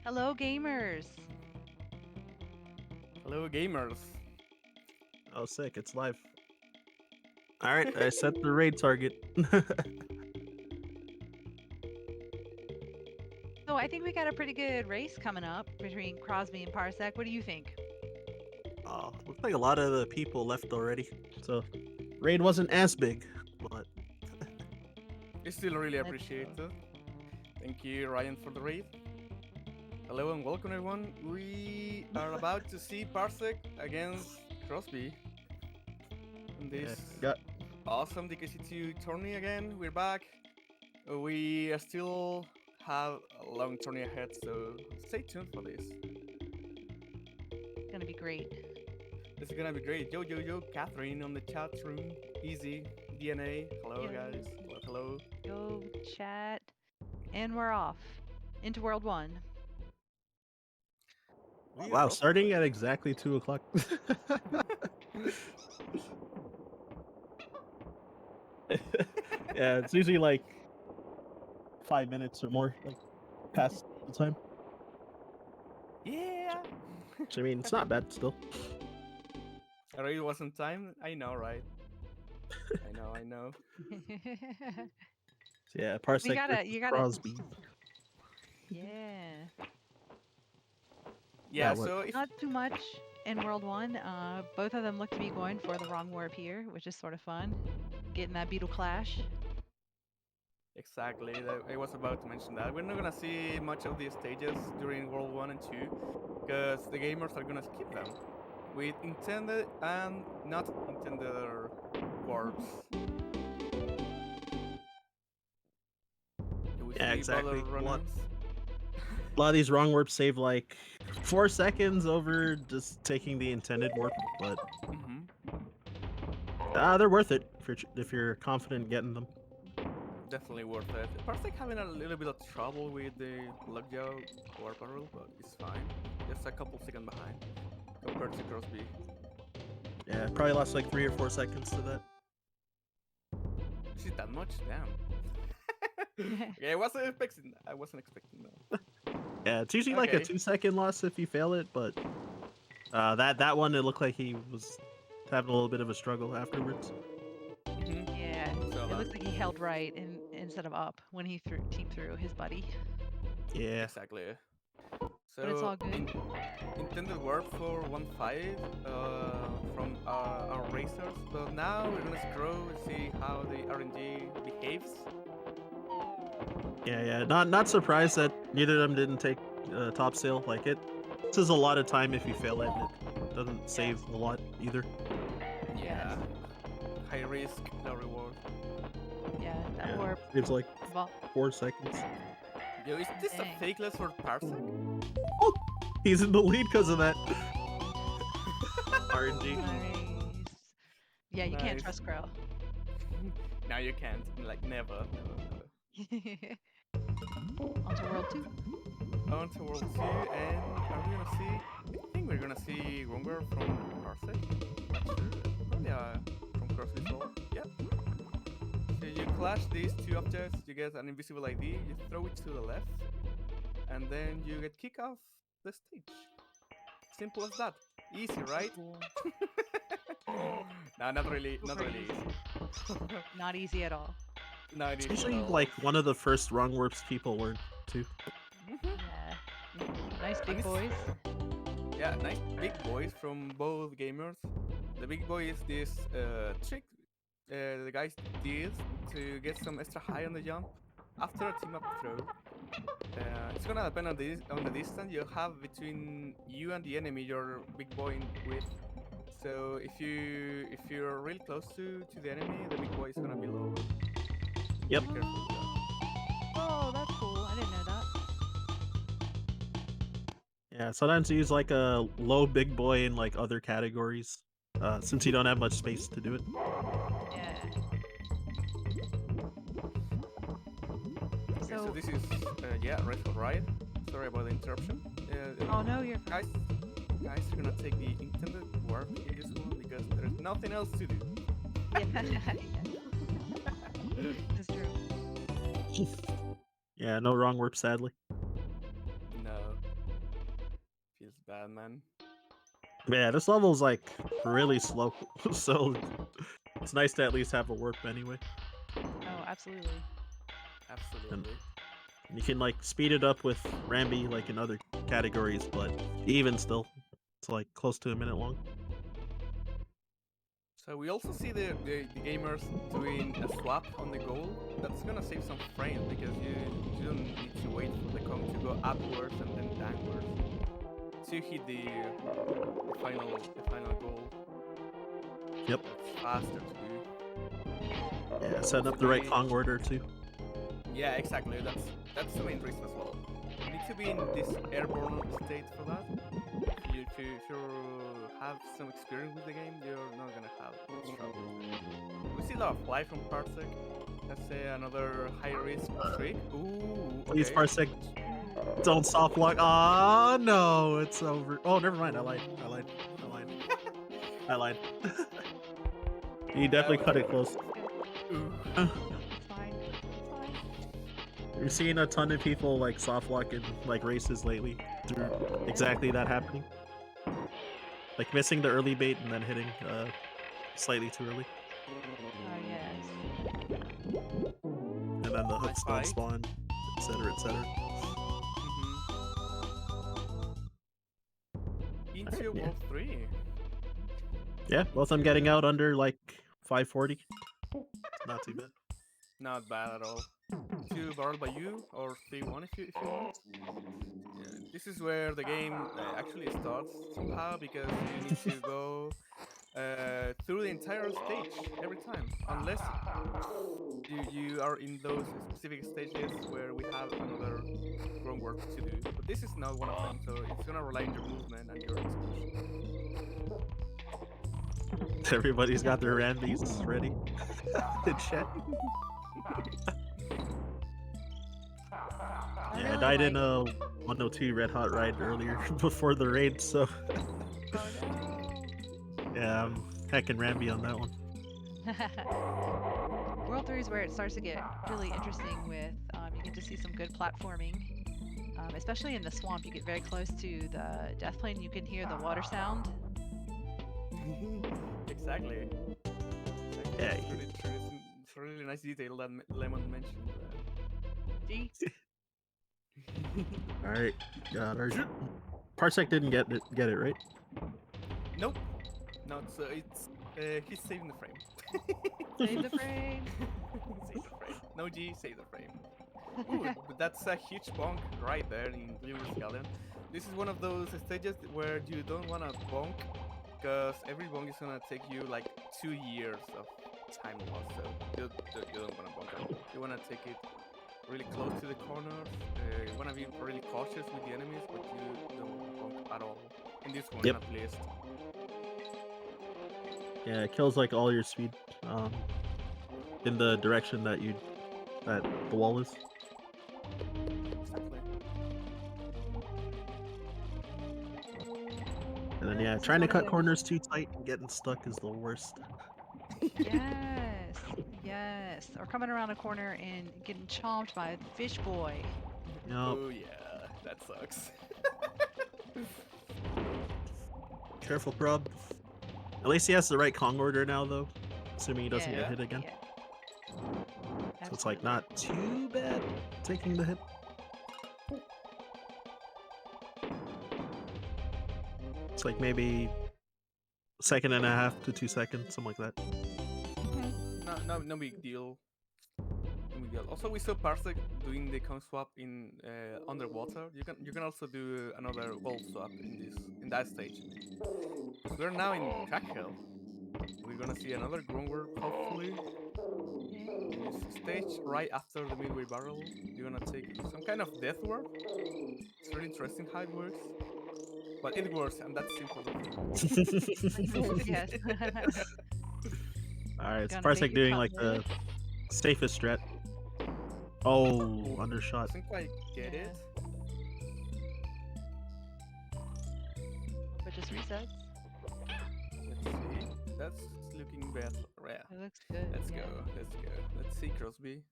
Hello, gamers. Hello, gamers. Oh, sick. It's live. All right, I set the raid target. So I think we got a pretty good race coming up between Crosby and Parsec. What do you think? Oh, looks like a lot of the people left already. So, raid wasn't as big, but I still really Let's appreciate go. it. Thank you, Ryan, for the raid. Hello and welcome, everyone. We are about to see Parsec against Crosby in yeah, this got awesome DKC2 tourney again. We're back. We still have a long tourney ahead, so stay tuned for this. It's gonna be great. This is gonna be great. Yo, Catherine on the chat room. Easy. DNA. Hello, Yo, guys. Hello. yo, chat. And we're off into World 1. We wow, are off. starting at exactly 2 o'clock. Yeah, it's usually like 5 minutes or more, like past the time. Yeah. Which, I mean, it's not bad still. I really wasn't time. I know, right? I know. So yeah, we Parsec gotta, versus you gotta, Crosby. yeah. Yeah. Yeah, what? So if Not too much in World 1. Both of them look to be going for the wrong warp here, which is sort of fun. Getting that beetle clash. exactly, I was about to mention that we're not gonna see much of these stages during World One and Two, because the gamers are gonna skip them with intended and not intended warps. Do we Yeah, see battle exactly. runners? A lot of these wrong warps save like 4 seconds over just taking the intended warp, but Mm-hmm. they're worth it if you're confident getting them. Definitely worth it. Parsec having a little bit of trouble with the lockjaw warp barrel, but it's fine. Just a couple seconds behind compared to Crosby. Yeah, probably lost like 3 or 4 seconds to that. Is it that much? Damn. Okay, I wasn't expecting that. Yeah, it's usually like a Okay. 2 second loss if you fail it, but that one it looked like he was having a little bit of a struggle afterwards. Mm-hmm. Yeah, So it that looks like he held right instead of up when he teamed through his buddy. Yeah, exactly. But it's So all good. intended work for 1.5 from our racers, but now we're gonna scroll and see how the RNG behaves. yeah. Not surprised that neither of them didn't take top sale. Like it, this is a lot of time if you fail it. And it doesn't save Yes. a lot either. Yeah, Yes. high risk, low reward. Yeah, that Yeah, warp. saves like Well, 4 seconds. Yo, is this a dang. fakeless for Parsec? Oh, he's in the lead because of that. RNG. Nice. Yeah, you can't Nice. trust Crow. Now you can't. Like never. Onto World 2. On to World 2, and are we gonna see? I think we're gonna see Runger from Parsec. Not sure. Probably from Crossy Soul. Yep. So you clash these two objects, you get an invisible ID, you throw it to the left, and then you get kicked off the stage. Simple as that. Easy, right? Cool. No, not really, not Super really easy. easy. Not easy at all. Not It's easy at usually all. like one of the first wrong warps people learn too. Mhm. Yeah. Nice And big it's boys. yeah, nice big boys from both gamers. The big boy is this trick the guys did to get some extra high on the jump after a team up throw. It's gonna depend on the distance you have between you and the enemy you're big boy with. So if you're real close to the enemy, the big boy is gonna be lower. Yep. Be careful with that. Oh, that's cool. I didn't know that. Yeah, sometimes you use like a low big boy in like other categories, since you don't have much space to do it. Yeah. Okay, so So, this is yeah, Red Hot Riot. Sorry about the interruption. oh no, you're Guys, guys are gonna take the intended warp in this one because there's nothing else to do. yeah. That's true. Yeah, no wrong warp, sadly. No. It's bad, man. Yeah, this level's like really slow, so it's nice to at least have a warp anyway. Oh, absolutely. Absolutely. You can like speed it up with Rambi like in other categories, but even still, it's like close to a minute long. So we also see the gamers doing a swap on the goal. That's gonna save some frames because you don't need to wait for the cone to go upwards and then downwards to hit the final goal. Yep. That's faster to do. Yeah, setting up So the right they- Kong order too. Yeah, exactly. That's the main reason as well. You need to be in this airborne state for that. If you have some experience with the game, you're not gonna have much trouble. We see a lot of fly from Parsec. That's another high risk trick. Ooh, Please, okay. Parsec, don't soft lock. Ah, no, it's over. Oh, never mind. I lied. You definitely cut it close. Ooh. It's fine. It's fine. You're seeing a ton of people like soft lock in like races lately through exactly that happening. Like missing the early bait and then hitting slightly too early. Oh, yes. And then the hooks don't fight. spawn, etc., etc. Into Alright, yeah. World 3. Yeah, both of them getting out under like 540. Not too bad. Not bad at all. 2 barrel by you or 3-1 if you want. Yeah, this is where the game actually starts somehow because you need to go through the entire stage every time, unless you are in those specific stages where we have another wrong work to do. But this is not one of them, so it's gonna rely on your movement and your execution. Everybody's got their Rambis ready. In chat. I Yeah, I really died in like- a 102 Red Hot ride earlier before the raid, so Oh, no. yeah, I'm hecking Rambi on that one. World 3 is where it starts to get really interesting with, you get to see some good platforming. Especially in the swamp, you get very close to the death plane, you can hear the water sound. Exactly. Yeah, It's a really nice detail that Lemon mentioned. See? All right, got our Parsec didn't get it right. Nope. No, it's he's saving the frame. Save the frame! Save the frame. No G, save the frame. Ooh, but that's a huge bonk right there in Blue Scallion. This is one of those stages where you don't want to bonk because every bonk is gonna take you like 2 years of time loss. So you don't want to bonk out. You want to take it really close to the corners. You want to be really cautious with the enemies, but you don't want to bonk at all. In this one, Yep. at least. Yeah, it kills like all your speed in the direction that the wall is. Exactly. And then yeah, This is trying to one of cut them- corners too tight and getting stuck is the worst. Yes, yes. Or coming around a corner and getting chomped by the fish boy. Yep. Oh yeah, that sucks. Careful, Prob. At least he has the right Kong order now, though. Assuming he doesn't Yeah, get hit again. yeah. So it's like Absolutely. not too bad taking the hit. It's like maybe 1.5 to 2 seconds, something like that. No big deal. No big deal. Also, we saw Parsec doing the cone swap in underwater. You can also do another wall swap in that stage. We're now in Crackhill. We're gonna see another Groundwork, hopefully. In this stage, right after the midway barrel, you're gonna take some kind of death warp. It's really interesting how it works. But it works, and that's important. Yes. Alright, it's Gonna make Parsec it doing cut like the mid. safest strat. Oh, undershot. Doesn't quite get it. But just resets. Let's see. That's looking better. Yeah. It looks good. Let's yeah. go. Let's go. Let's see Crosby.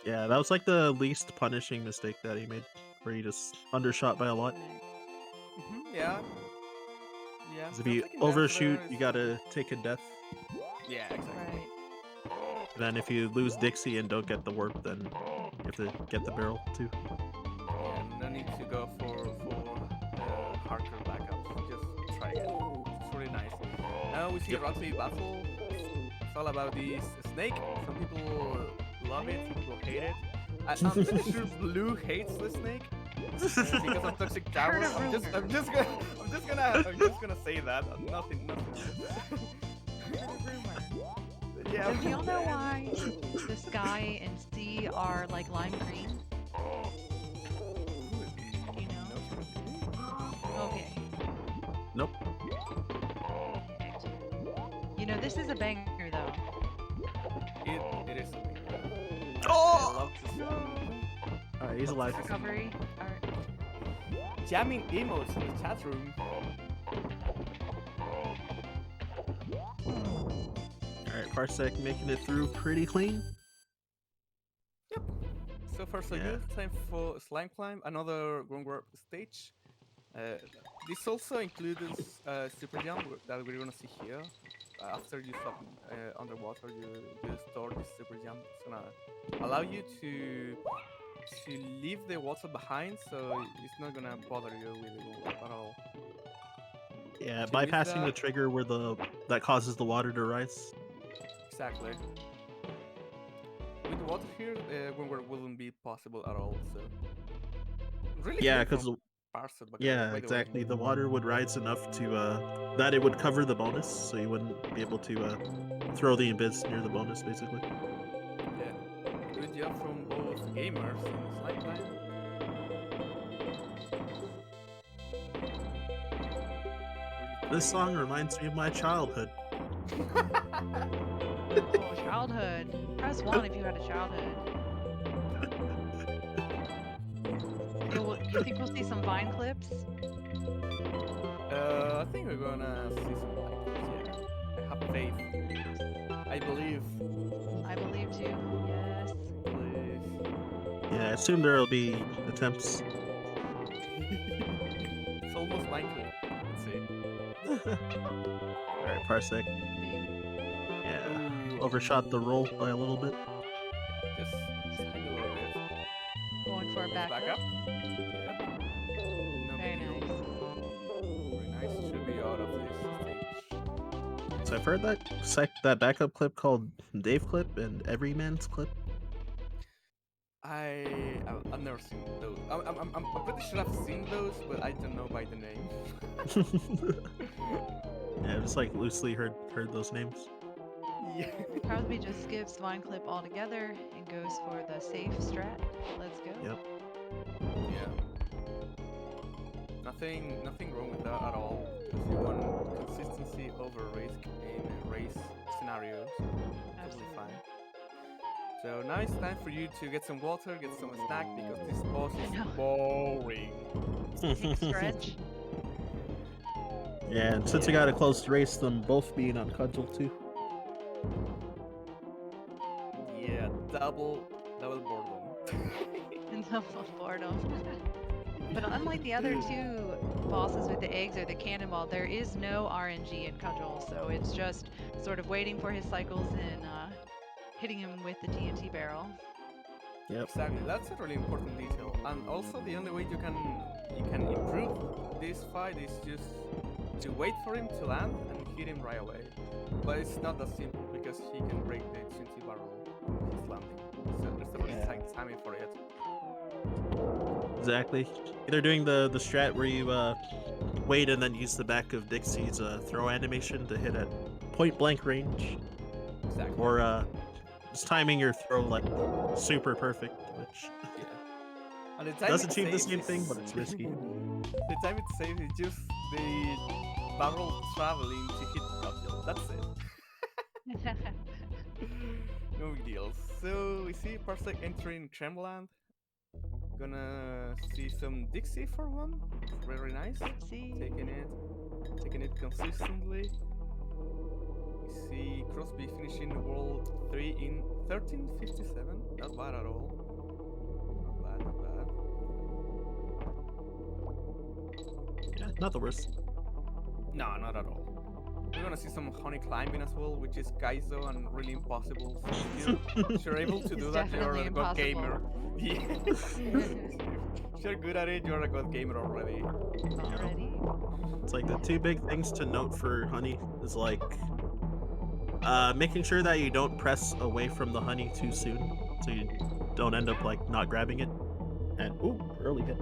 Yeah, that was like the least punishing mistake that he made, where he just undershot by a lot. Yeah. Yeah. 'Cause if Sounds you like in overshoot, Denver you is- gotta take a death. Yeah, exactly. Right. And then if you lose Dixie and don't get the warp, then you have to get the barrel too. Yeah, no need to go for hardcore backups. Just try it. It's really nice. Now we see Yep. a Rock Lee battle. It's all about this snake. Some people love it, some people hate it. I'm pretty sure Blue hates the snake because of toxic Heard tower. a I'm just gonna say that. Nothing else. Yeah. So do y'all know why the sky and sea are like lime green? Do you know? Okay. Nope. You know, this is a banger though. It is something. Oh! I love to see Alright, he's alive. Recovery. Alright. jamming emotes in the chat room. Alright, Parsec making it through pretty clean. Yep. So far so Yeah. good. Time for slime climb, another ground warp stage. This also includes super jump that we're gonna see here. After you stop underwater, you store this super jump. It's gonna allow you to leave the water behind, so it's not gonna bother you with the ground warp at all. Yeah, So with bypassing the that- trigger where that causes the water to rise. Exactly. With the water here, ground warp wouldn't be possible at all. So really Yeah, good because from Parsec, by the yeah, way. exactly. The water would rise enough to that it would cover the bonus, so you wouldn't be able to throw the abyss near the bonus, basically. Yeah. Good job from both gamers in the slide climb. This song reminds me of my childhood. Oh, childhood. Press 1 if you had a childhood. You think we'll see some Vine clips? I think we're gonna see some like, yeah. I have faith. I believe. I believe too. Yes. Believe. Yeah, I assume there'll be attempts. It's almost Minecraft. Let's see. Alright, Parsec. Yeah, Ooh, overshot the roll by a little bit. just a little bit. Going for a Back back up. Yeah. No Very big deal. nice. Very nice. Should be out of this stage. So I've heard that backup clip called Dave clip and Everyman's clip. I've never seen those. I'm pretty sure I've seen those, but I don't know by the name. Yeah, I've just like loosely heard those names. Yeah. Probably just skips Vine clip altogether and goes for the safe strat. Let's go. Yep. Yeah. Nothing wrong with that at all. Because you want consistency over risk in race scenarios. Totally Absolutely. fine. So now it's time for you to get some water, get some snack, because this boss is know. boring. Big stretch. Yeah, and since we got a close race, them both being on cudgel too. Yeah, double boredom. And double boredom. But unlike the other two bosses with the eggs or the cannonball, there is no RNG in Cudgel, so it's just sort of waiting for his cycles and hitting him with the TNT barrel. Yep. Exactly, that's a really important detail. And also the only way you can improve this fight is just to wait for him to land and hit him right away. But it's not that simple because he can break the TNT barrel when he's landing. So there's a really tight timing for it. Exactly. Either doing the strat where you wait and then use the back of Dixie's throw animation to hit at point blank range, Exactly. or just timing your throw like super perfect, which Yeah. And the time doesn't it achieve the saves same thing, is- but it's risky. The time it saves is just the barrel traveling to hit Cudgel. That's it. No big deal. So we see Parsec entering Trembland. Gonna see some Dixie for one. Very nice. See? Taking it consistently. We see Crosby finishing World 3 in 13:57. Not bad at all. Not bad. Yeah, Not the worst. No, not at all. We're gonna see some honey climbing as well, which is Kaizo and really impossible. So if you're able to It's do that, you're definitely a god gamer. impossible. Yeah. If you're good at it, you're a god gamer already. Already. It's like the two big things to note for honey is like making sure that you don't press away from the honey too soon, so you don't end up like not grabbing it. And ooh, early hit.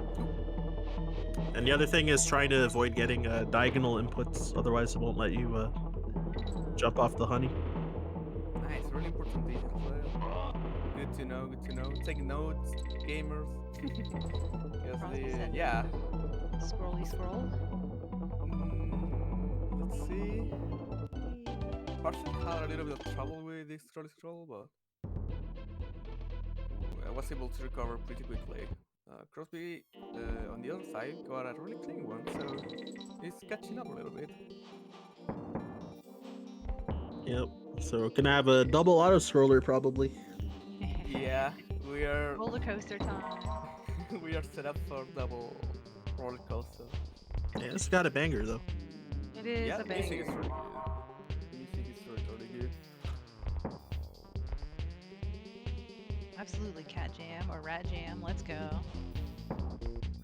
And the other thing is trying to avoid getting diagonal inputs, otherwise it won't let you jump off the honey. Nice, really important detail as well. Good to know, good to know. Take notes, gamers. Because Crosby said yeah. Scrolly scroll. Let's see. Parsec had a little bit of trouble with this scroll, but I was able to recover pretty quickly. Crosby, on the other side, got a really clean one, so he's catching up a little bit. Yep. So we're gonna have a double auto scroller probably. Yeah, we are Roller coaster time. we are set up for double roller coaster. Yeah, it's got a banger though. It is Yeah, a the music is banger. really good. The music is really good. Absolutely cat jam or rat jam. Let's go.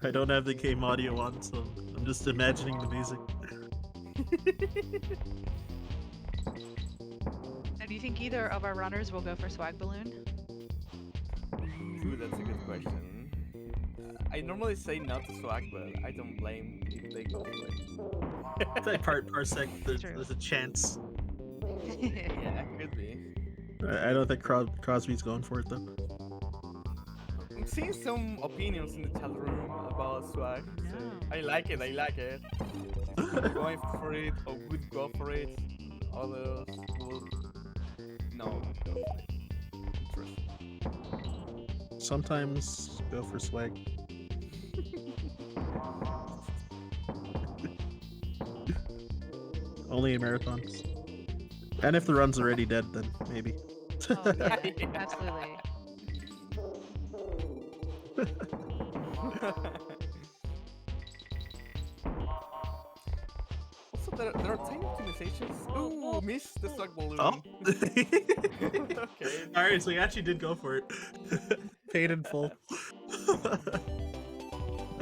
I don't have the game audio on, so I'm just imagining the music. So do you think either of our runners will go for swag balloon? Ooh, that's a good question. I normally say not to swag, but I don't blame if they go for it. It's like Parsec, True. there's a chance. Yeah, could be. I don't think Crosby's going for it though. I'm seeing some opinions in the chat room about swag. So I like it, I like it. Some people going for it or would go for it. Others would no go for it. Interesting. Sometimes go for swag. Only in marathons. And if the run's already dead, then maybe. Oh, yeah, absolutely. Also, there are tiny optimizations. Ooh, missed the swag balloon. Oh. Okay. Alright, so he actually did go for it. Paid in full.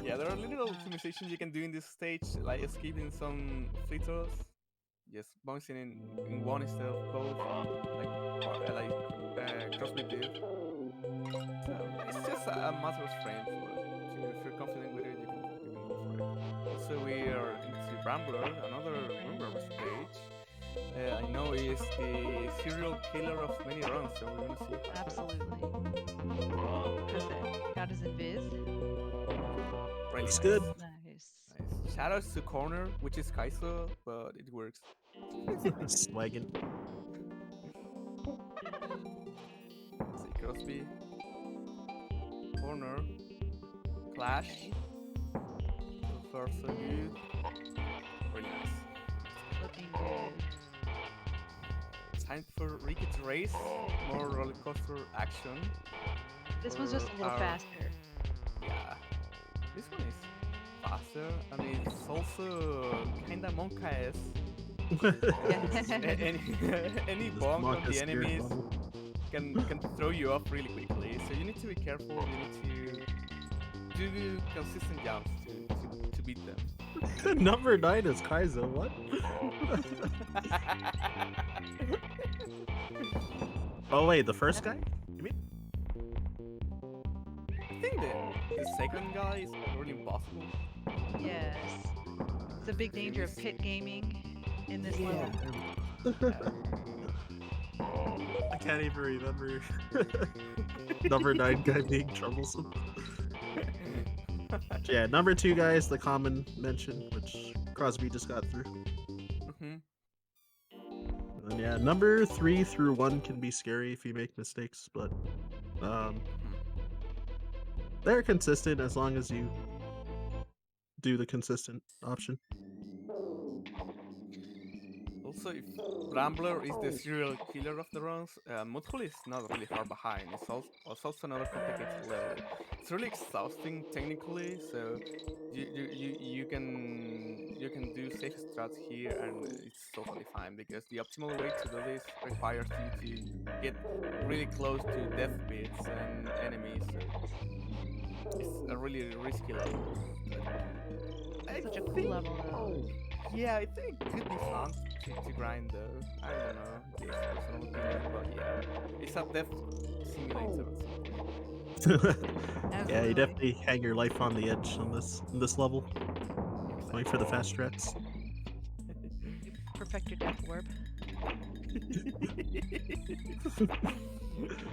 Yeah, there are little optimizations you can do in this stage, like escaping some flitters, just bouncing in one instead of both, like Crosby did. So it's just a matter of strength. So if you're confident with it, you can go for it. Also, we are into Rambler, another Rambler stage. I know it's the serial killer of many runs, so we're gonna see. Absolutely. How's that? Got his invis. Really Looks nice. good. Nice. Nice. Shoutouts to Corner, which is Kaizo, but it works. Swaggin'. Let's see, Crosby. Corner. Clash. So far so good. Really nice. Looking good. Time for Ricky to race. More roller coaster action. This one's just a little Our- faster. Yeah. This one is faster and it's also kinda Monka-esque. Any This bonk Monka on the scared enemies bubble. can throw you off really quickly. So you need to be careful. You need to do consistent jumps to beat them. Number 9 is Kaizo, what? Oh wait, the first guy? You mean? I think the second guy is really impossible. Yes. It's a big danger of pit gaming in this level. I can't even remember number 9 guy being troublesome. Yeah, number 2 guy is the common mention, which Crosby just got through. Mhm. And yeah, number 3 through 1 can be scary if you make mistakes, but they're consistent as long as you do the consistent option. Also, if Rambler is the serial killer of the runs, Mudhole is not really far behind. It's also another complicated level. it's really exhausting technically. So you can do safe strats here, and it's totally fine because the optimal way to do this requires you to get really close to death bits and enemies. So it's a really risky level, but I It's such a cool think level though. yeah, I think it could be fun to grind though. I don't know, just personal opinion, but yeah, it's a death simulator at some point. Yeah, you Absolutely. definitely hang your life on the edge on this level, going for the fast strats. Perfect your death warp.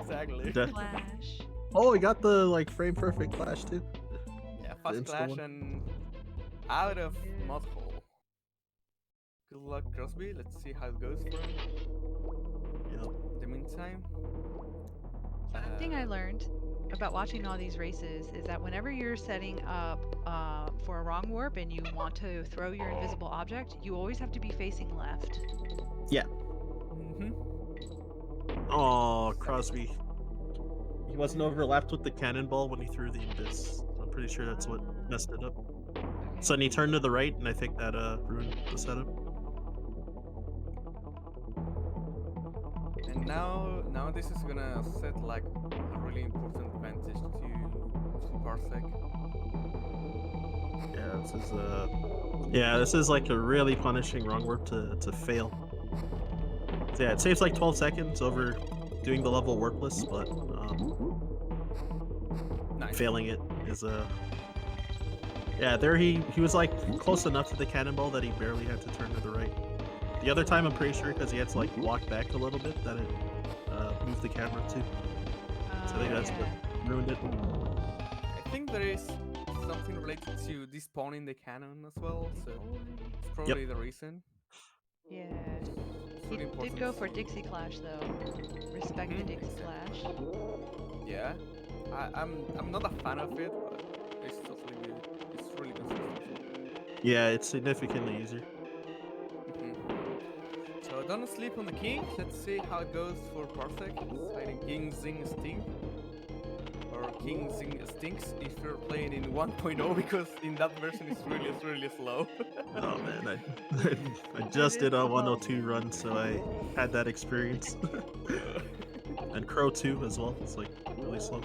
Exactly. Death- Flash. Oh, we got the like frame perfect flash too. Yeah, The fast insta clash one. and out of Yeah. mud hole. Good luck, Crosby. Let's see how it goes for him. Yep. In the meantime, One thing I learned about watching all these races is that whenever you're setting up for a wrong warp and you want to throw your invisible object, you always have to be facing left. Yeah. mm-hmm. Oh, Crosby. He wasn't overlapped with the cannonball when he threw the invis. I'm pretty sure that's what messed it up. So then he turned to the right, and I think that ruined the setup. And now this is gonna set like a really important advantage to Parsec. Yeah, this is like a really punishing wrong warp to fail. So yeah, it saves like 12 seconds over doing the level warpless, but Nice. failing it is yeah, there he was like close enough to the cannonball that he barely had to turn to the right. The other time I'm pretty sure because he had to like walk back a little bit that it moved the camera too. So I think that's what ruined it. I think there is something related to despawning the cannon as well, so it's probably the reason. Yeah. It's He really important. did go for Dixie Clash though. Respect the Mhm, Dixie exactly. Clash. Yeah, I'm not a fan of it, but it's totally good. It's really consistent. Yeah, it's significantly easier. Mhm. So don't sleep on the king. Let's see how it goes for Parsec. It's either King Zing Sting or King Zing Stinks if you're playing in 1.0 because in that version it's really slow. Oh man, I just did a 102 run, so I had that experience. And Crow 2 as well. It's like really slow.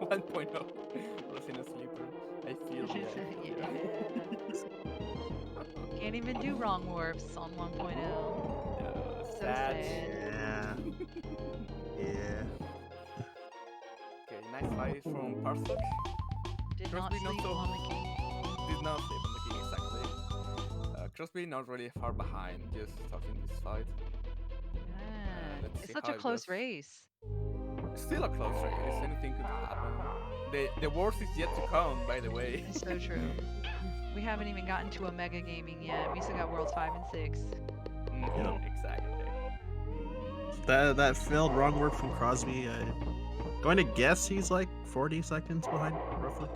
1.0 was in a sleeper. I feel you. Yes. Can't even do wrong warps on 1.0. So Sad. Yeah. Yeah. Okay, nice fight from Parsec. Did not Crosby not sleep so- on the king. Did not sleep on the king exactly. Crosby not really far behind, just starting this fight. Yeah. let's It's see such how a it close goes. race. Still a close race. Anything could happen. The worst is yet to come, by the way. It's so true. We haven't even gotten to Omega Gaming yet. We still got Worlds 5 and 6. Yep. Exactly. That failed wrong warp from Crosby. I'm going to guess he's like 40 seconds behind, roughly.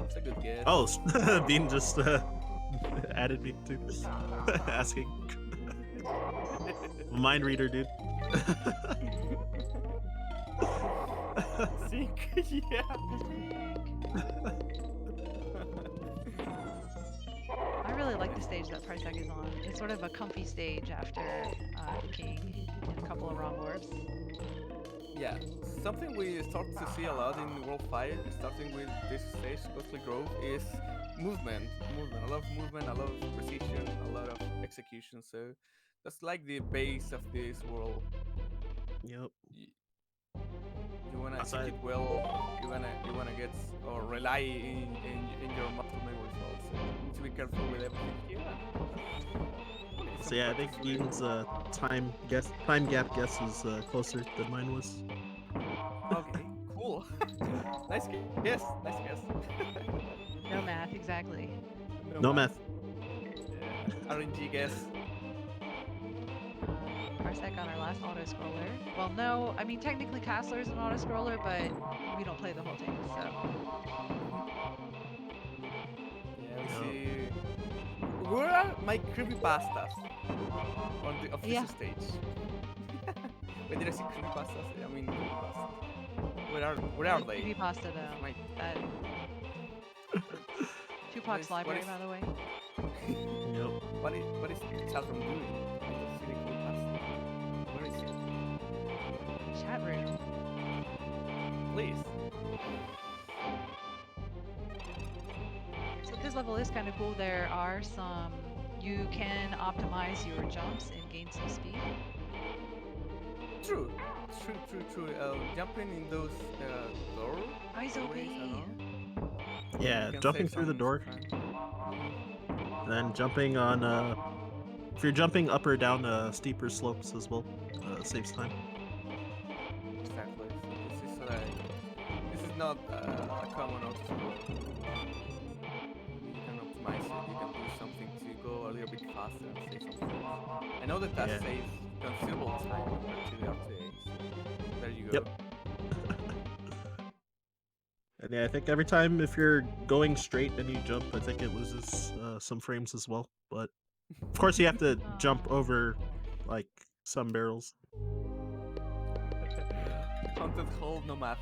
That's a good guess. Oh, Bean just added me to asking. Mind reader, dude. Sync. Yeah. I really like the stage that Parsec is on. It's sort of a comfy stage after the king and a couple of wrong warps. Yeah, something we start to see a lot in World 5, starting with this stage, Ghostly Grove, is movement. A lot of movement, a lot of precision, a lot of execution. So that's like the base of this world. Yep. You wanna Aside- execute well. You wanna get or rely in your muscle memory as well. So you need to be careful with everything here. So yeah, I think Bean's time gap guess is closer than mine was. Okay, cool. Nice guess. Nice guess. No math, exactly. No math. Yeah. RNG guess. Parsec on our last auto-scroller. Well, no, I mean, technically Castler's an auto-scroller, but we don't play the whole thing, so... Yeah, we see. where are my creepypastas on the Yeah. official stage? Wait, did I say creepypastas? I mean creepypastas. Where are they? Creepypasta though. My That Tupac's library, by the way. Yep. what is the chat room doing? I don't see the creepypasta. Where is it? Chat room. Please. So this level is kind of cool. There are some. You can optimize your jumps and gain some speed. True. Jumping in those doors. Eyes OP. Yeah, jumping through the door, and then jumping on. If you're jumping up or down steeper slopes as well, saves time. Exactly. This is not a common option. You can optimize it. You can do something to go a little bit faster and save some time. I know that Yeah. saves considerable time compared to the RTAs. There you go. Yep. And yeah, I think every time if you're going straight and you jump, I think it loses some frames as well. But of course, you have to jump over like some barrels. Haunted hole, no math.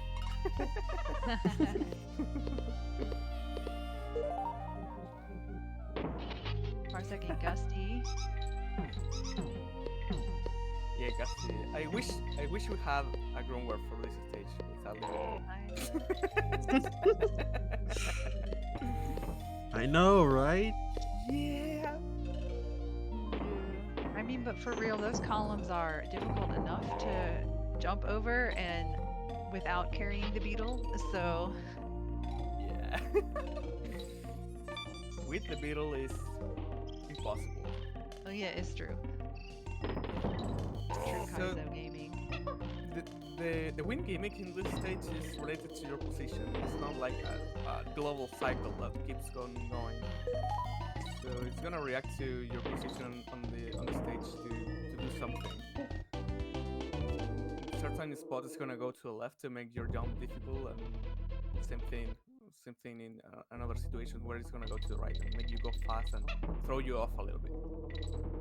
Parsec and Gusty. Yeah, Gusty. I wish we had a grown word for this stage without I know, right? Yeah. I mean, but for real, those columns are difficult enough to jump over and without carrying the beetle. So Yeah. With the beetle is impossible. oh yeah, it's true. True So Kaizo gaming. the win gimmick in this stage is related to your position. It's not like a global cycle that keeps going. So it's gonna react to your position on the stage to do something. Certain spot is gonna go to the left to make your jump difficult, and same thing in another situation where it's gonna go to the right and make you go fast and throw you off a little bit.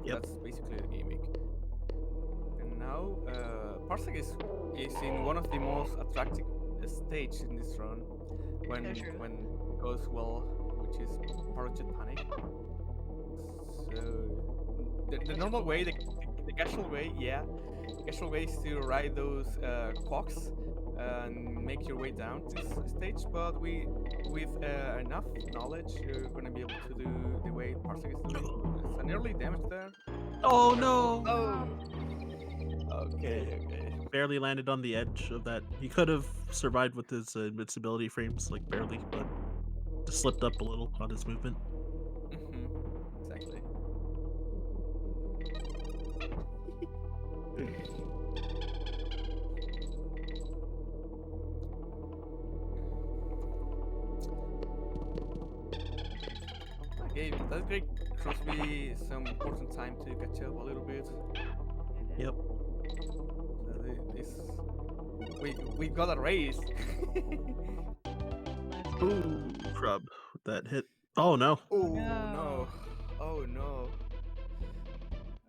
Yep. That's basically the gimmick. And now Parsec is in one of the most attractive stages in this run when So true. when it goes well, which is Parachute Panic. So the normal way, the casual way, the casual way is to ride those clocks and make your way down this stage, but with enough knowledge, you're gonna be able to do the way Parsec is doing. There's an early damage there. Oh no! Oh. Okay. Barely landed on the edge of that. He could have survived with his invincibility frames, like barely, but just slipped up a little on his movement. Exactly. Okay, that's great. Crosby, some important time to catch up a little bit. Yep. This we got a raise. Ooh, crab. That hit. Oh no. Oh No. Oh no!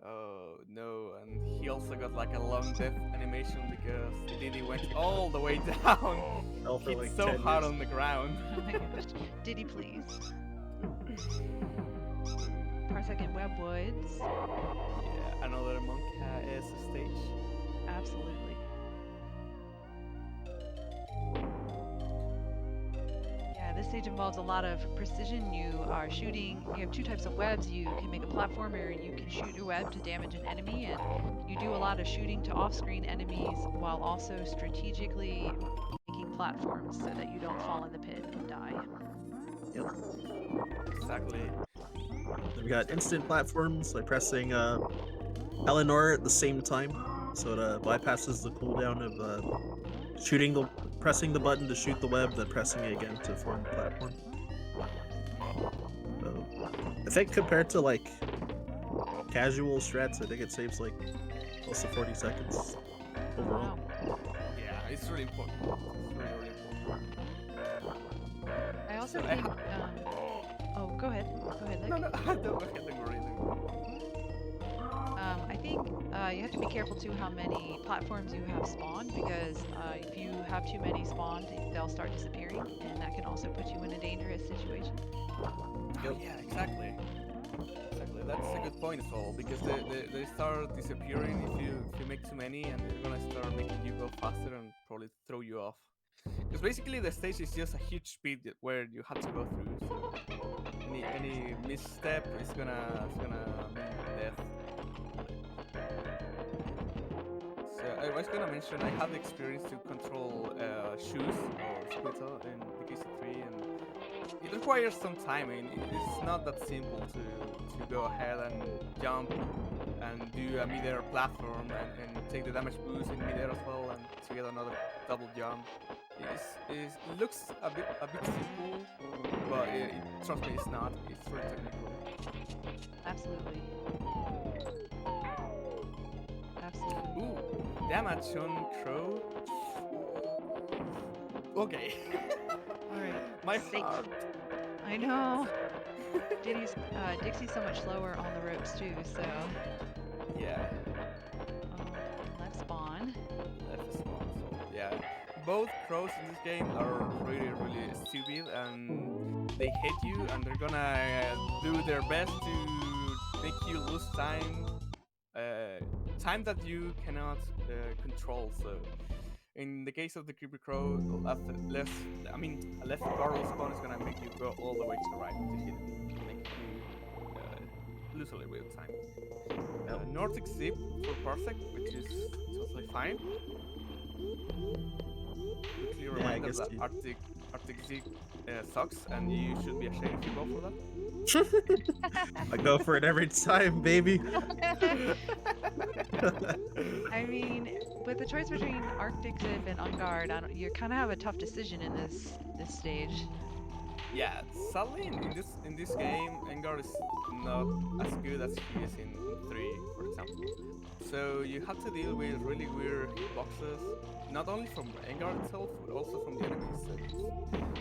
Oh no! And he also got like a long death animation because Diddy went all the way down. Fell for Hit like so 10 hard years. on the ground. Oh my gosh. Diddy please. Parsec and Webwoods. Yeah, another Monka is stage. Absolutely. Yeah, this stage involves a lot of precision. You are shooting, you have two types of webs. You can make a platformer and you can shoot your web to damage an enemy, and you do a lot of shooting to off-screen enemies while also strategically making platforms so that you don't fall in the pit and die. Yep. Exactly. Then we got instant platforms by pressing Eleanor at the same time, so it bypasses the cooldown of pressing the button to shoot the web, then pressing it again to form the platform. So, I think compared to like casual strats, I think it saves like close to 40 seconds overall. Wow. Yeah, it's really important. It's really important. I also So I think. Oh, go ahead. Go ahead, Lick. No, no, don't worry, don't worry. I think you have to be careful too how many platforms you have spawned, because if you have too many spawned, they'll start disappearing, and that can also put you in a dangerous situation. Oh, yeah, exactly. Exactly. That's a good point as well, because they start disappearing if you make too many, and they're gonna start making you go faster and probably throw you off. Because basically the stage is just a huge speed where you have to go through. So any misstep is gonna mean death. So I was gonna mention I had the experience to control shoes or scooter in DKC2, and it requires some timing. It's not that simple to go ahead and jump and do a mid-air platform and take the damage boost in mid-air as well, and to get another double jump. It looks a bit simple, but trust me, it's not. It's very technical. Absolutely. Absolutely. Ooh, damage on Crow. Okay. All right. My Safe. heart. I know. Dixie's so much slower on the ropes too, so. Yeah. Left spawn. Left spawn. So yeah. Both crows in this game are really stupid, and they hate you, and they're gonna do their best to make you lose time. Time that you cannot control. So in the case of the creepy crow, a left barrel spawn is gonna make you go all the way to the right to hit it, make you lose a little bit of time. Nordic zip for Parsec, which is totally fine. Quickly remind us that Arctic zip sucks, and you should be ashamed if you go for that. I go for it every time, baby. I mean, with the choice between Arctic Zip and On Guard, you kind of have a tough decision in this stage. Yeah, sadly in this game, Engar is not as good as he is in 3, for example. So you have to deal with really weird hitboxes, not only from Engar itself, but also from the enemies. So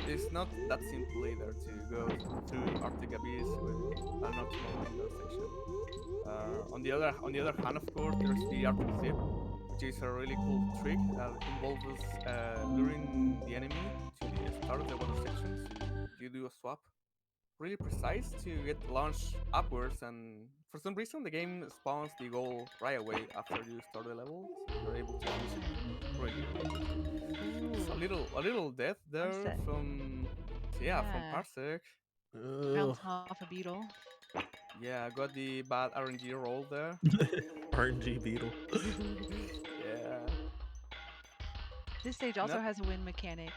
it's not that simple either to go through Arctic Abyss with an optimal Engar section. On the other hand, of course, there's the Arctic Zip, which is a really cool trick that involves luring the enemy to the start of the water section. So you do a swap, really precise to get launched upwards, and for some reason the game spawns the goal right away after you start the level, so you're able to use it really. It's a little death there from from Parsec. Bouncing off a beetle. Yeah, got the bad RNG roll there. RNG beetle. Yeah. This stage also has a wind mechanic,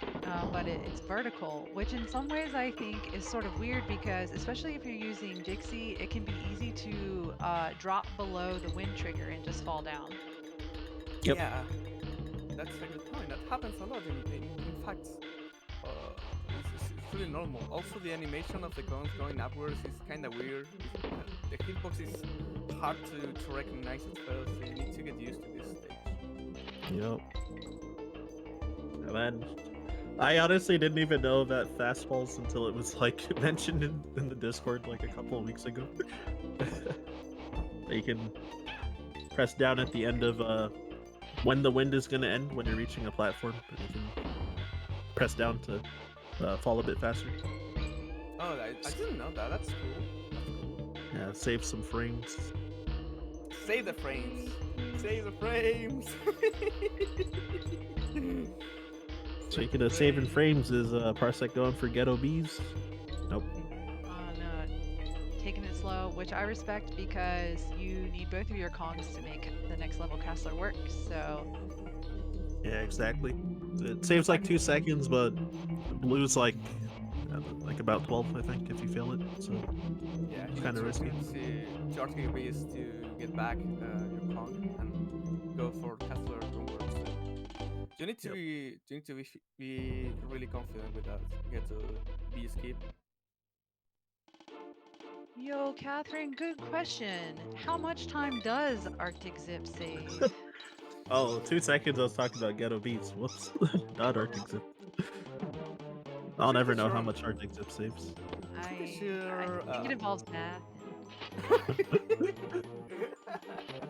but it's vertical, which in some ways I think is sort of weird, because especially if you're using Dixie, it can be easy to drop below the wind trigger and just fall down. Yep. Yeah, that's a good point. That happens a lot. In fact, it's really normal. Also, the animation of the guns going upwards is kind of weird. The hitbox is hard to recognize at first, so you need to get used to this stage. Yep. And then I honestly didn't even know that fastballs until it was like mentioned in the Discord like a couple of weeks ago. You can press down at the end of when the wind is gonna end when you're reaching a platform, and you can press down to fall a bit faster. Oh, I didn't know that. That's cool. Yeah, save some frames. Save the frames. Save the frames. Speaking of saving frames, is Parsec going for ghetto bees? Nope. No, taking it slow, which I respect, because you need both of your Kongs to make the next level Castler work, so... Yeah, exactly. It saves like 2 seconds, but blue's like about 12, I think, if you fail it, so yeah, kind of risky. Charging a base to get back your Kong and go for Castler onwards. You need to be really confident with that. You get to be a skip. Yo, Catherine, good question. How much time does Arctic Zip save? Oh, 2 seconds I was talking about ghetto beats. Whoops. Not Arctic Zip. I'll never know how much Arctic Zip saves. pretty I sure. think it involves math.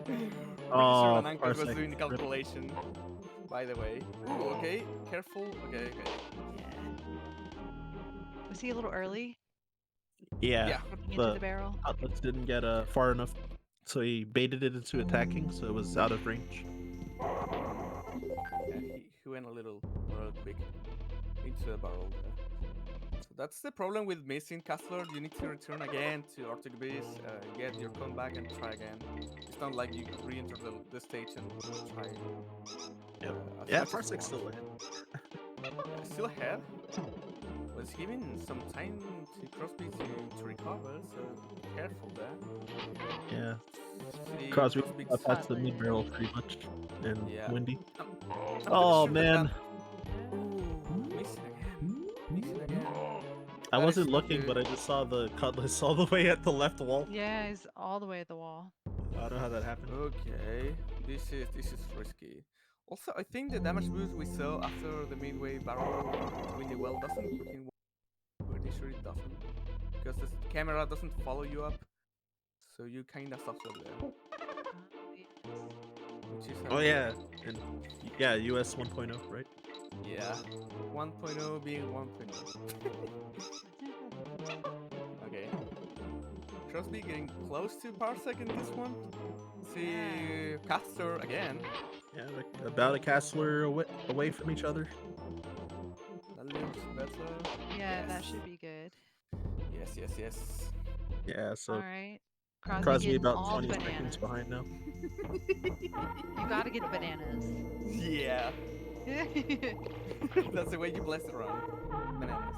Pretty sure Oh, Anankas was Parsec. doing the Rip. calculation. By the way. Ooh, okay. Careful. Okay. Yeah. Was he a little early Yeah, Yeah. looking into the barrel? Cutlets didn't get far enough, so he baited it into attacking, so it was out of range. Yeah, he went a little quick into the barrel there. So that's the problem with missing Castler. You need to return again to Arctic Beast, get your comeback and try again. It's not like you re-enter the stage and try. Yep. As Yeah, much as you Parsec's still want. ahead. Still ahead. Was giving some time to Crosby to recover, so be careful there. Yeah, See, Crosby Crosby's- past the Cutlet. mid barrel pretty much, and Yeah. Windy. I'm Oh pretty sure man, Ooh, missing again. Missing again. I That is wasn't not looking, good. but I just saw the Cutlass all the way at the left wall. Yeah, he's all the way at the wall. I don't know how that happened. Okay, this is risky. Also, I think the damage boost we saw after the midway barrel windy well doesn't work in. Pretty sure it doesn't, because the camera doesn't follow you up, so you kind of suffer there. Yes. Which is Oh yeah, and yeah, US 1.0, right? Yeah, 1.0 being 1.0. Okay. Crosby getting close to Parsec in this one. See Caster again. Yeah, about a Castler away from each other. That looks better. Yeah, that Yes. should be good. Yes. Yeah, so All right. Crosby Crosby getting about all 20 the seconds bananas. behind now. You gotta get the bananas. Yeah. That's the way you bless around. Bananas.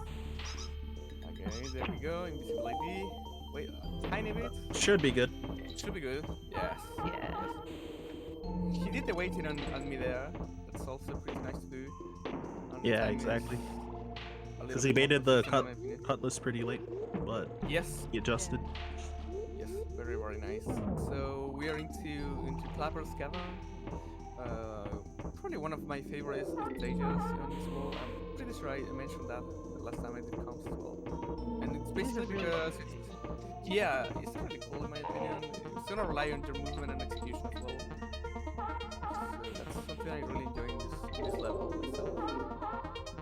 Okay, there we go. Invisibility. Wait, a tiny bit. Should be good. Should be good. Yes. Yeah. He did the waiting on me there. That's also pretty nice to do. And the Yeah, time is exactly. a Because little he bit more baited the consistent in my opinion. Cutlass pretty late, but Yes, he adjusted. yes, very nice. So we are into Clapper's Cavern. Probably one of my favorite stages on this world. I'm pretty sure I mentioned that the last time I did comps as well. And it's basically really because it's really cool in my opinion. It's gonna rely on your movement and execution as well. So that's something I really enjoy in this level itself.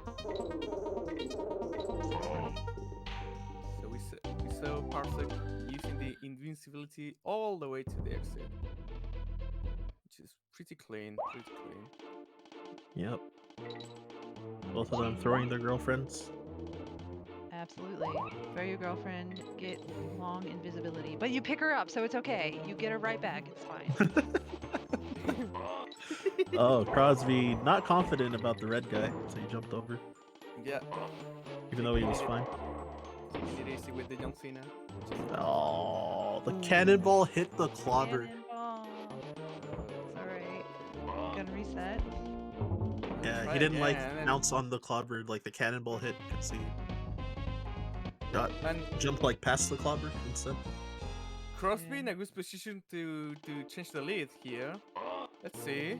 So we saw Parsec using the invincibility all the way to the exit, which is pretty clean. Yep. Both of them throwing their girlfriends. Absolutely. Throw your girlfriend, get long invisibility. But you pick her up, so it's okay. You get her right back. It's fine. Oh, Crosby not confident about the red guy, so he jumped over, Yeah. even though he was fine. Taking it easy with the John Cena. Oh, the cannonball hit the clobber. Cannonball. It's alright. Gonna reset. Yeah, Try he didn't like again, and- bounce on the clobber, like the cannonball hit, because he got And jumped like past the clobber instead. Crosby Yeah. in a good position to change the lead here. Let's see.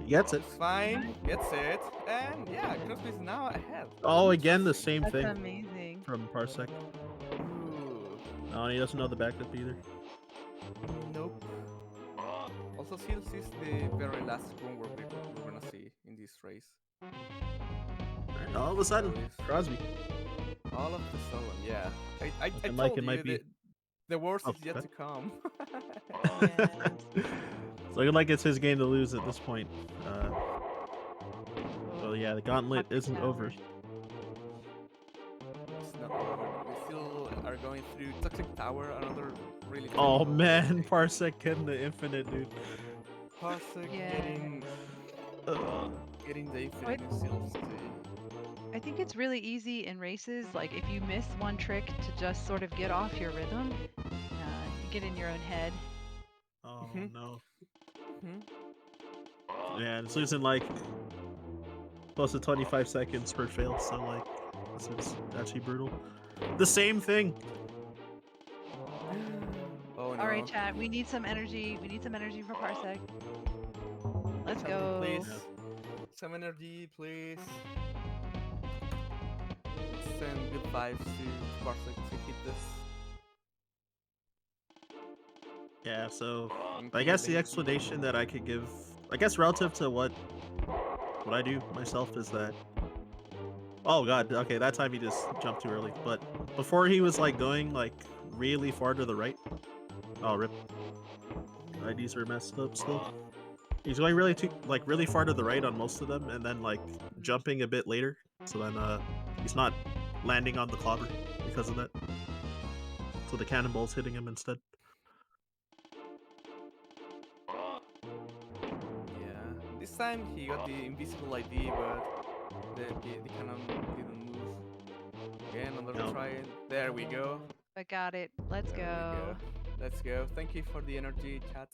He gets it. It's fine. Gets it. And yeah, Crosby's now ahead. Oh, again the same That's thing amazing. from Parsec. Ooh, Oh, and he doesn't know the backup either. nope. Also, Seals is the very last one we're gonna see in this race. And all of a sudden, Crosby. All of the sudden, yeah. I Looking told like it you might be- that the worst Oh, is yet what? to come. It's looking like it's his game to lose at this point. So yeah, the gauntlet Toxic isn't tower. over. It's not over. We still are going through Toxic Tower, another really Oh difficult man, thing. Parsec getting the infinite, dude. Parsec Yeah. getting the What? infinite seals to I think it's really easy in races, like if you miss one trick to just sort of get off your rhythm, you get in your own head. Oh Mhm. no. Mhm. Yeah, it's losing like close to 25 seconds per fail, so like this is actually brutal. The same thing. Oh no. All right, chat. We need some energy. We need some energy for Parsec. Let's Something, go. Please. Some energy, please. Let's send good vibes to Parsec to hit this. Yeah, so I Okay, guess the lazy. explanation that I could give, I guess relative to what I do myself is that, oh god, okay, that time he just jumped too early. But before he was like going like really far to the right. Oh rip. IDs are messed up still. He's going really far to the right on most of them, and then like jumping a bit later. So then he's not landing on the clobber because of that. So the cannonball's hitting him instead. Yeah, this time he got the invisible ID, but the cannon didn't move. Again, another No. try. There we go. I got it. Let's There we go. Let's go. Thank you for the energy, chat.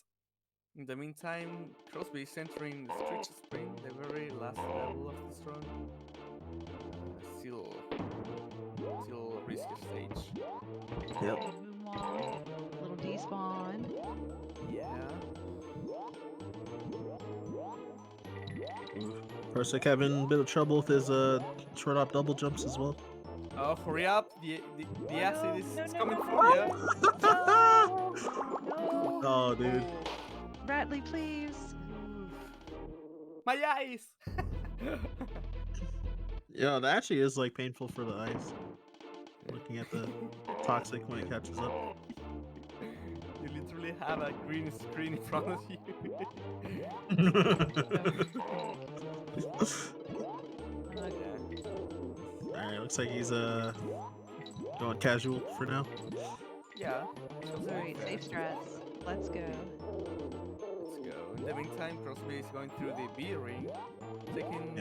In the meantime, Crosby is entering the Stretch Sprint, the very last level of this run. Still risky stage. Yep. Moonwalk, little despawn. Yeah. Parsec having a bit of trouble with his short hop double jumps as well. Oh, hurry up! The acid is no, coming no. for you. No! Oh, dude. Ratley, please. My eyes! Yeah, that actually is like painful for the eyes. Looking at the toxic when it catches up. You literally have a green screen in front of you. Alright, looks like he's going casual for now. Yeah. Alright, safe strats. Let's go. Let's go. In the meantime, Crosby is going through the B ring, taking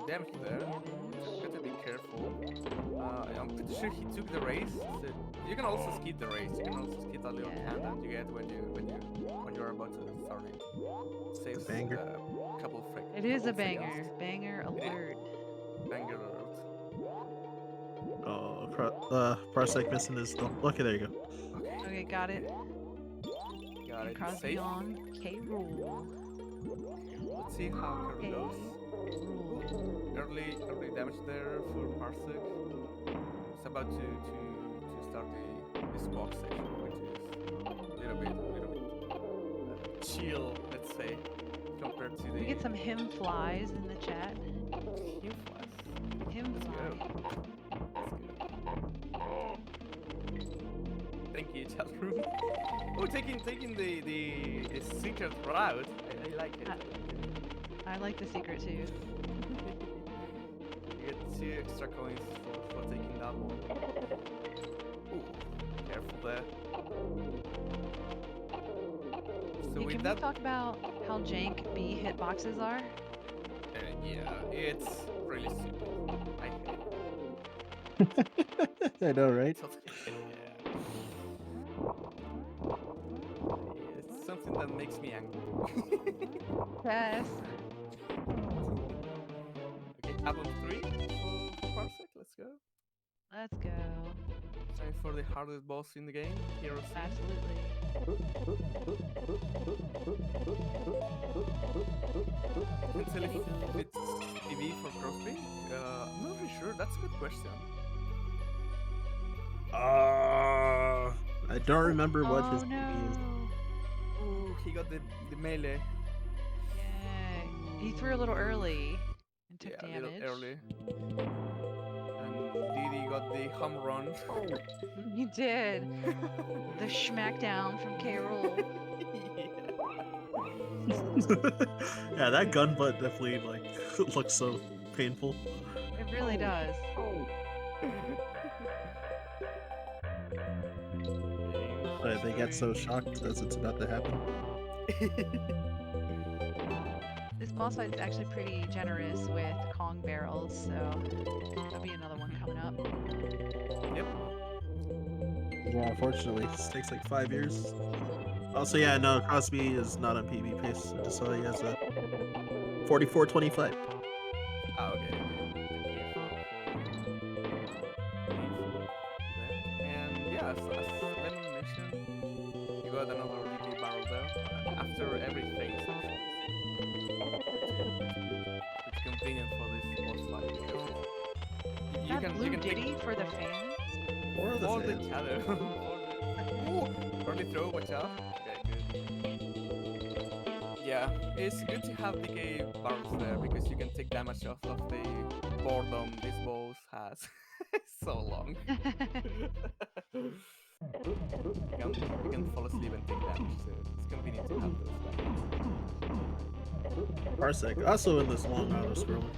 damage there. Got to be careful. I'm pretty sure he took the race. So you can also skip the race. You can also skip a little hand that you get when you're about to start it. Saves banger. a couple of seconds. It is a banger. Banger alert. Banger alert. Oh, Parsec missing his. Okay, there you go. Okay, got it. Got And it. Crosby Safe. on K-Rool. Let's see how Curry goes. K-Rool. Early damage there for Parsec. It's about to start this box section, which is a little bit chill, let's say, compared to the We get some him flies in the chat. Him flies. Him Let's go. fly. Thank you, chat room. Oh, taking the secret route. I like it. I like the secret too. You get 2 extra coins for taking that one. Ooh, careful there. So Hey, with can that, we talk about how jank B hitboxes are? yeah, it's really stupid. I hate it. I know, right? It's something that makes me angry. Yes. Okay, up on 3 for Parsec, let's go. Let's go. Time for the hardest boss in the game, Hero C. Absolutely. I can tell if it's TV for Crosby. I'm not really sure, that's a good question. I don't remember what his Oh PB no. is. Ooh, he got the melee. Yeah. He threw a little early and took Yeah, a damage. little early. And Didi got the home run. He did. The schmackdown from K-Rool. Yeah, that gun butt definitely like looks so painful. It really does. They get so shocked as it's about to happen. This boss fight is actually pretty generous with Kong barrels, so there'll be another one coming up. Yep. Yeah, unfortunately, this takes like 5 years. Also, yeah, no, Crosby is not on PB pace. I just saw he has a 44.25. Ah, okay. And yeah, as Lemon mentioned, you got another DK barrel there after every phase. Actually. It's convenient for this boss fight because you that you blue can take ditty for the fans? Or the all the fans. chatter. Ooh, early throw, watch out. Okay, good. Yeah, it's good to have DK barrels there because you can take damage off of the boredom this boss has. It's so long. You can fall asleep and take damage, so it's convenient to have those back. Parsec, also in this long auto scroller.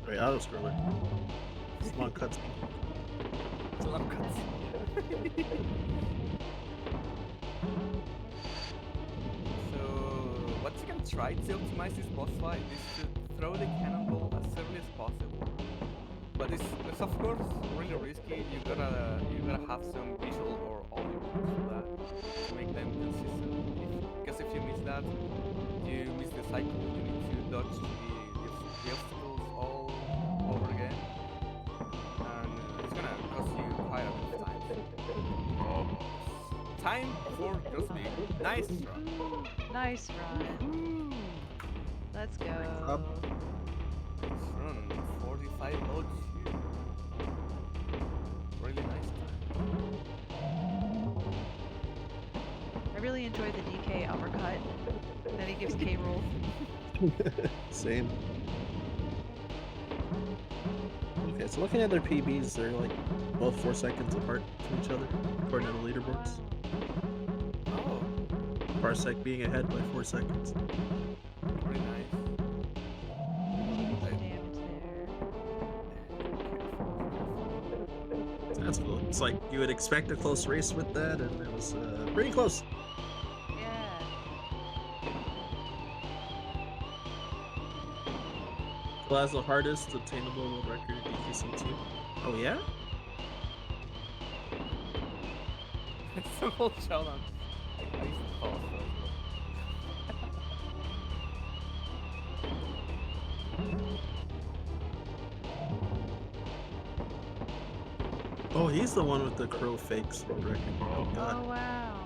Wait, auto scroller. It's long cutscene. It's a long cutscene. So, what you can try to optimize this boss fight is to throw the cannonball as early as possible. But it's of course really risky. You gotta have some visual or audio for that to make them consistent. Because if you miss that, you miss the cycle. You need to dodge the obstacles all over again, and it's gonna cost you quite a bit of time. Time for Grossbeak. Nice run. Nice run. Let's go. Nice run. 45 loads. Really nice time. I really enjoy the DK uppercut that he gives K-roll. Same. Okay, so looking at their PBs, they're like both 4 seconds apart from each other, according to the leaderboards. Oh, Parsec being ahead by 4 seconds. very nice. Damage there. That's cool. It's like you would expect a close race with that, and it was pretty close. Yeah. Who has the hardest attainable world record DKC2? Oh yeah? It's a whole challenge. I used to fall so. Oh, he's the one with the crow fakes world record. Oh god, Oh wow.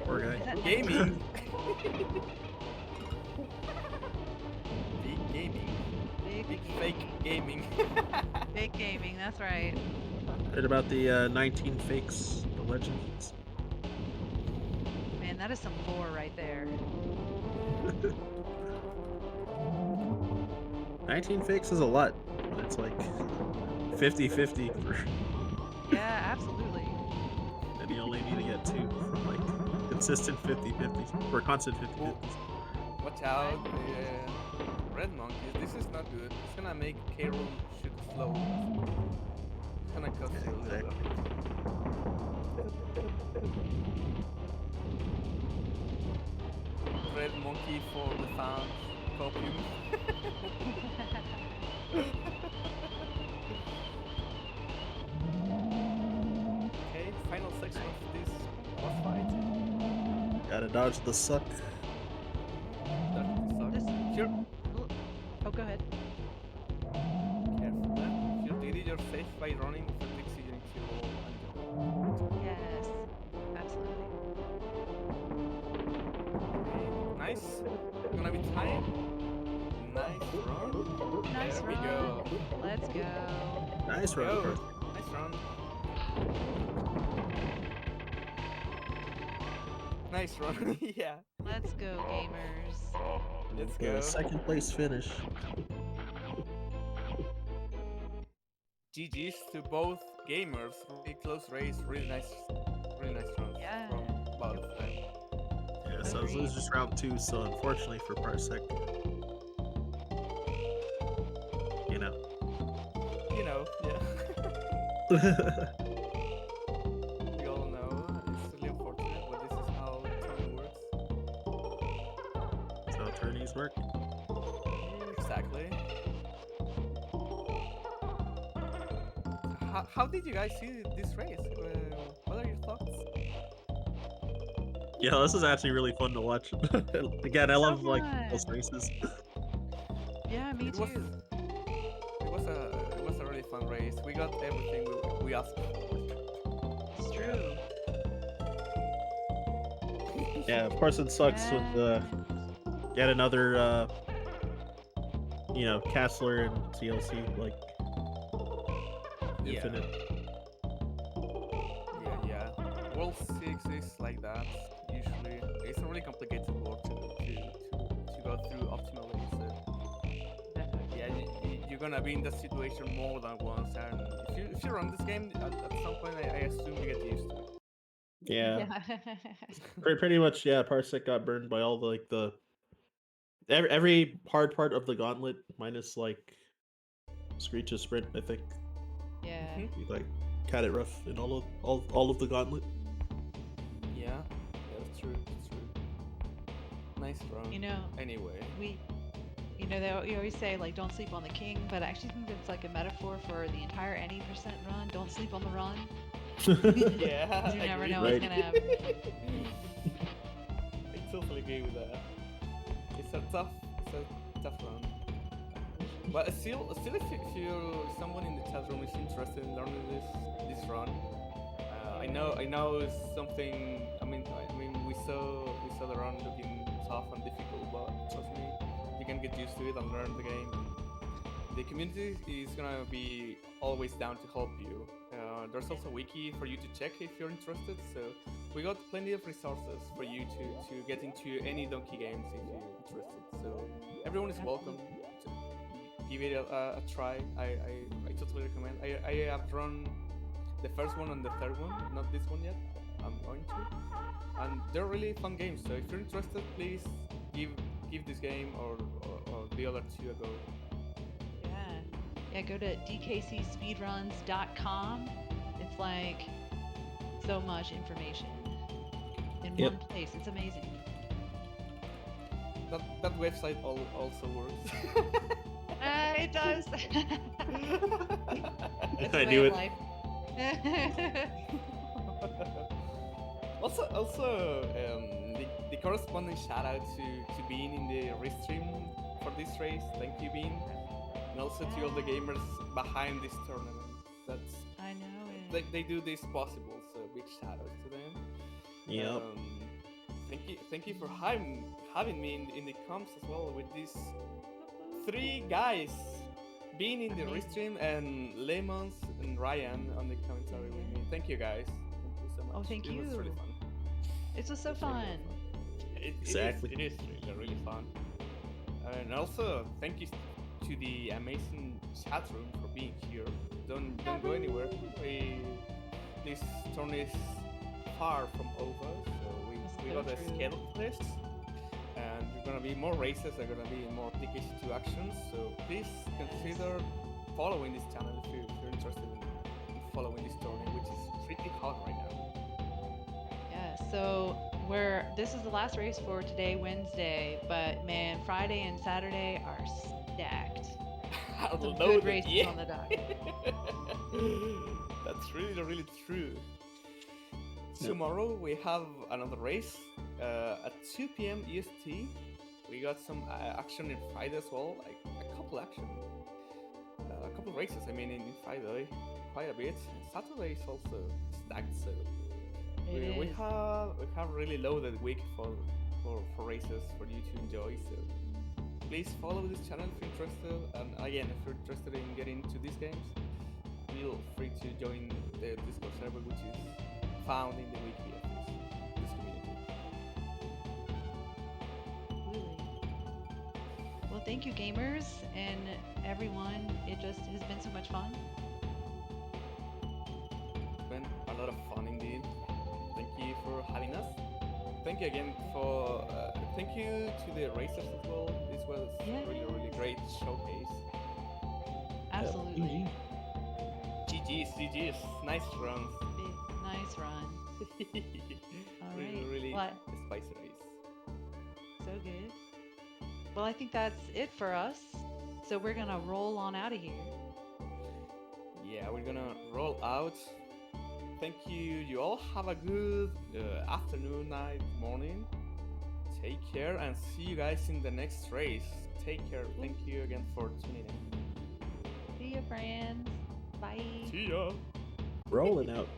poor Is guy. that Gaming. Big gaming. Big fake gaming. Big gaming, that's right. Read about the 19 fakes, the legends. Man, that is some lore right there. 19 fakes is a lot, but it's like 50-50 for, Yeah, absolutely. and you only need to get 2 from like consistent 50-50 or constant 50-50. Watch out, the red monkeys. This is not good. It's gonna make K-Rool shoot slow. It's gonna cost you a little bit. Red monkey for the fans. Copium. Okay, final section of this boss fight. Gotta dodge the suck. That This- sucks. Sure. Oh, go ahead. Careful that. If you did it, you're safe by running. If you fix it, you need to roll and jump. Yes, absolutely. Okay, nice. Gonna be time. Nice run. Nice there we run. go. Let's go. Nice run. Go. Parsec. Nice run. Nice run. Yeah. Let's go, gamers. Let's The go. second place finish. GG's to both gamers. Really close race. Really nice runs Yeah. from both of them. Yeah, so this Agreed. was just round 2, so unfortunately for Parsec, you know. You know, yeah. We all know it's really unfortunate, but this is how turning works. That's how tourneys work. Exactly. How did you guys see this race? What are your thoughts? Yeah, this is actually really fun to watch. Again, I love like fun. those races. Yeah, me It was, too. it was a really fun race. We got everything we asked for. It's true. Yeah, of course it sucks with yet another Castler and TLC, like Yeah. Infinite. Yeah. World 6 is like that. Usually, it's a really complicated world to go through optimally. So yeah, you're gonna be in that situation more than once, and if you run this game, at some point, I assume you get used to it. Yeah, Yeah. pretty much. Yeah, Parsec got burned by all the every hard part of the gauntlet minus like Screech's sprint. I think Yeah. Mhm. he like had it rough in all of the gauntlet. Yeah, that's true. That's true. Nice run. You know, Anyway. you always say like don't sleep on the king, but I actually think that's like a metaphor for the entire any percent run. Don't sleep on the run. Yeah, You I never agree. know Right. what's gonna happen. I totally agree with that. It's a tough run. But still, if you someone in the chat room is interested in learning this run, I know it's something. I mean, we saw the run looking tough and difficult, but trust me, you can get used to it and learn the game. The community is gonna be always down to help you. There's also a wiki for you to check if you're interested. So we got plenty of resources for you to get into any donkey games if you're interested. So everyone is welcome to give it a try. I totally recommend. I have run the first one and the third one, not this one yet. I'm going to, and they're really fun games. So if you're interested, please give this game or the other two a go. Yeah, go to DKCSpeedruns.com. It's like so much information in Yep. one place. It's amazing. That website also works. It does. It's I a way knew of it. life. Also, the corresponding shout out to Bean in the restream for this race. Thank you, Bean, and also to all the gamers behind this tournament. That's I know it. they do this possible. So big shout out to them. Yep. Thank you for having me in the comps as well with these three guys. Being in the restream and Lemons and Ryan on the commentary with me. Thank you guys. Thank you so much. Oh, thank It was you. really fun. This was so It's really, fun. really fun. Exactly. It is really fun. And also thank you to the amazing chat room for being here. Don't go anywhere. This turn is far from over, so we got a true. schedule for this. And there's gonna be more races, there's gonna be more DKC2 actions, so please consider following this channel if you're interested in following this tournament, which is pretty hot right now. Yeah, so this is the last race for today, Wednesday, but man, Friday and Saturday are stacked. Some good races on the docket. That's really true. Tomorrow we have another race at 2 p.m. EST. We got some action in Friday as well, like a couple races. I mean, in Friday, quite a bit. Saturday is also stacked, so we have really loaded week for races for you to enjoy. So please follow this channel if you're interested. And again, if you're interested in getting into these games, feel free to join the Discord server, which is found in the wiki of this community. Absolutely. Well, thank you, gamers and everyone. It just has been so much fun. It's been a lot of fun indeed. Thank you for having us. Thank you again for thank you to the racers as well. This was really great showcase. Absolutely. GG's, nice runs. Nice run. All right. Really Well, spicy race. so good. Well, I think that's it for us. So we're gonna roll on out of here. Yeah, we're gonna roll out. Thank you. You all have a good afternoon, night, morning. Take care and see you guys in the next race. Take care. Thank you again for tuning in. See ya, friends. Bye. See ya. Rolling out.